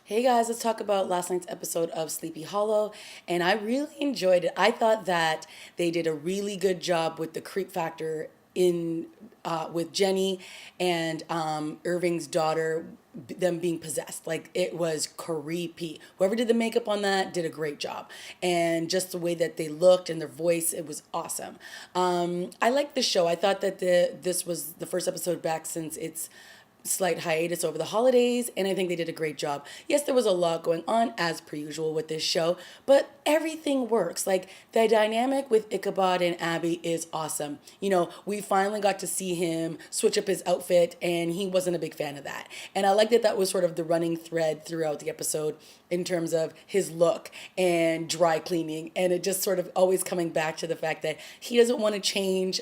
Hey guys, let's talk about last night's episode of Sleepy Hollow. And I really enjoyed it. I thought that they did a really good job with the creep factor in with Jenny and Irving's daughter, them being possessed. Like it was creepy. Whoever did the makeup on that did a great job, and just the way that they looked and their voice, it was awesome. I liked the show. I thought that this was the first episode back since its slight hiatus over the holidays, and I think they did a great job. Yes, there was a lot going on as per usual with this show, but everything works. Like the dynamic with Ichabod and Abby is awesome. You know, we finally got to see him switch up his outfit, and he wasn't a big fan of that. And I like that that was sort of the running thread throughout the episode in terms of his look and dry cleaning, and it just sort of always coming back to the fact that he doesn't want to change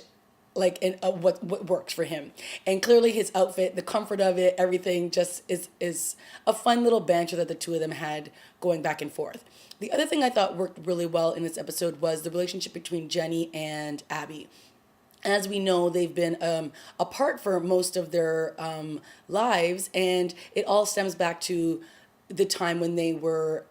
like in what works for him. And clearly his outfit, the comfort of it, everything just is a fun little banter that the two of them had going back and forth. The other thing I thought worked really well in this episode was the relationship between Jenny and Abby. As we know, they've been apart for most of their lives, and it all stems back to the time when they were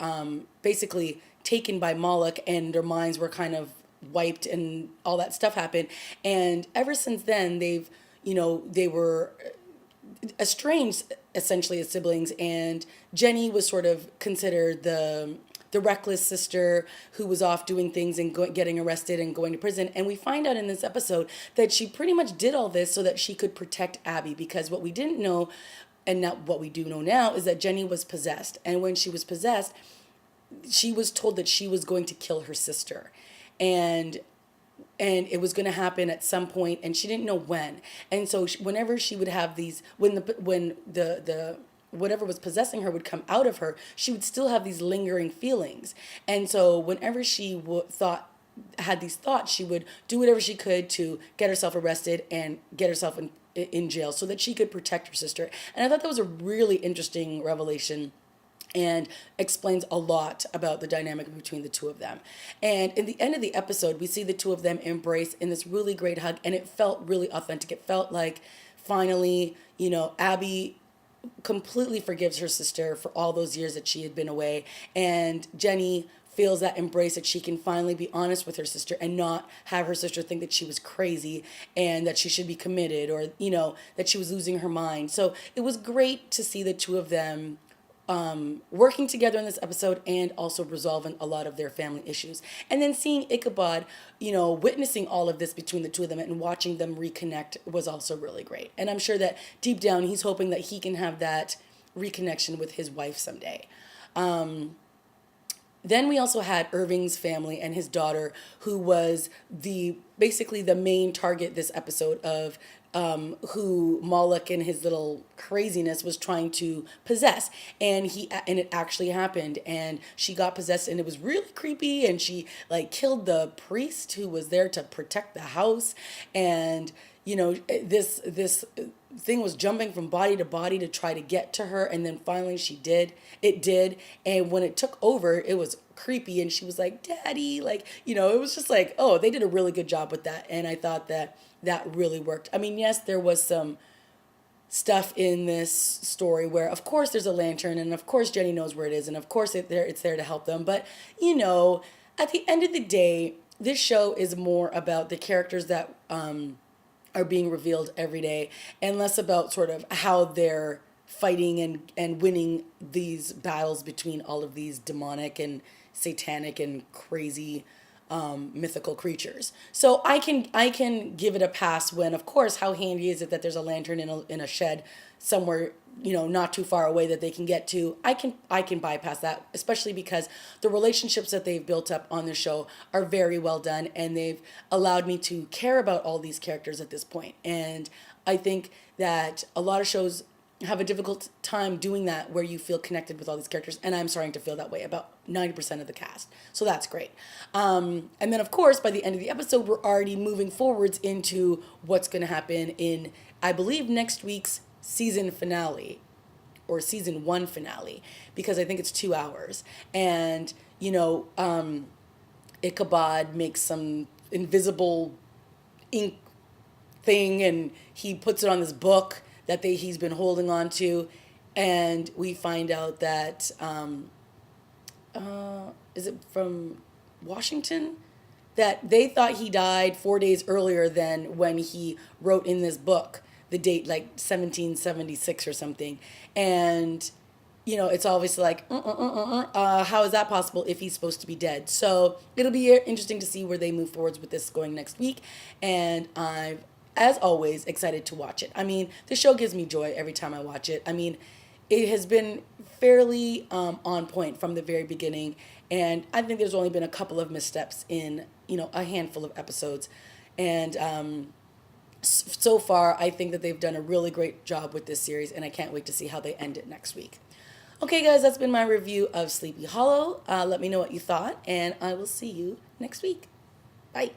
basically taken by Moloch, and their minds were kind of wiped and all that stuff happened. And ever since then, they were estranged essentially as siblings, and Jenny was sort of considered the reckless sister who was off doing things and getting arrested and going to prison. And we find out in this episode that she pretty much did all this so that she could protect Abby, because what we didn't know, and not what we do know now, is that Jenny was possessed. And when she was possessed, she was told that she was going to kill her sister, and it was going to happen at some point, and she didn't know when. And so whenever she would have these, when the whatever was possessing her would come out of her, she would still have these lingering feelings. And so whenever she thought had these thoughts, she would do whatever she could to get herself arrested and get herself in jail so that she could protect her sister. And I thought that was a really interesting revelation, and explains a lot about the dynamic between the two of them. And in the end of the episode, we see the two of them embrace in this really great hug, and it felt really authentic. It felt like finally, Abby completely forgives her sister for all those years that she had been away, and Jenny feels that embrace, that she can finally be honest with her sister and not have her sister think that she was crazy and that she should be committed, or that she was losing her mind. So it was great to see the two of them working together in this episode, and also resolving a lot of their family issues. And then seeing Ichabod, witnessing all of this between the two of them and watching them reconnect was also really great. And I'm sure that deep down he's hoping that he can have that reconnection with his wife someday. Then we also had Irving's family and his daughter, who was basically the main target this episode of who Moloch and his little craziness was trying to possess, and it actually happened, and she got possessed, and it was really creepy, and she like killed the priest who was there to protect the house, and this thing was jumping from body to body to try to get to her, and then finally it did, and when it took over, it was creepy, and she was like, "Daddy," like, it was just like, oh, they did a really good job with that, and I thought that really worked. I mean, yes, there was some stuff in this story where of course there's a lantern, and of course Jenny knows where it is, and of course it's there to help them, but at the end of the day, this show is more about the characters that are being revealed every day, and less about sort of how they're fighting and winning these battles between all of these demonic and satanic and crazy mythical creatures. So I can give it a pass when, of course, how handy is it that there's a lantern in a shed somewhere, not too far away that they can get to. I can bypass that, especially because the relationships that they've built up on the show are very well done, and they've allowed me to care about all these characters at this point. And I think that a lot of shows have a difficult time doing that, where you feel connected with all these characters, and I'm starting to feel that way about 90% of the cast, so that's great. And then of course by the end of the episode, we're already moving forwards into what's going to happen in, I believe, next week's season finale, or season 1 finale, because I think it's 2 hours, and Ichabod makes some invisible ink thing, and he puts it on this book that he's been holding on to, and we find out that is it from Washington? That they thought he died 4 days earlier than when he wrote in this book, the date like 1776 or something. And, you know, it's obviously like, how is that possible if he's supposed to be dead? So it'll be interesting to see where they move forwards with this going next week. And I'm, as always, excited to watch it. I mean, the show gives me joy every time I watch it. I mean, it has been fairly on point from the very beginning, and I think there's only been a couple of missteps in, you know, a handful of episodes, and so far I think that they've done a really great job with this series, and I can't wait to see how they end it next week. Okay, guys, that's been my review of Sleepy Hollow. Let me know what you thought, and I will see you next week. Bye.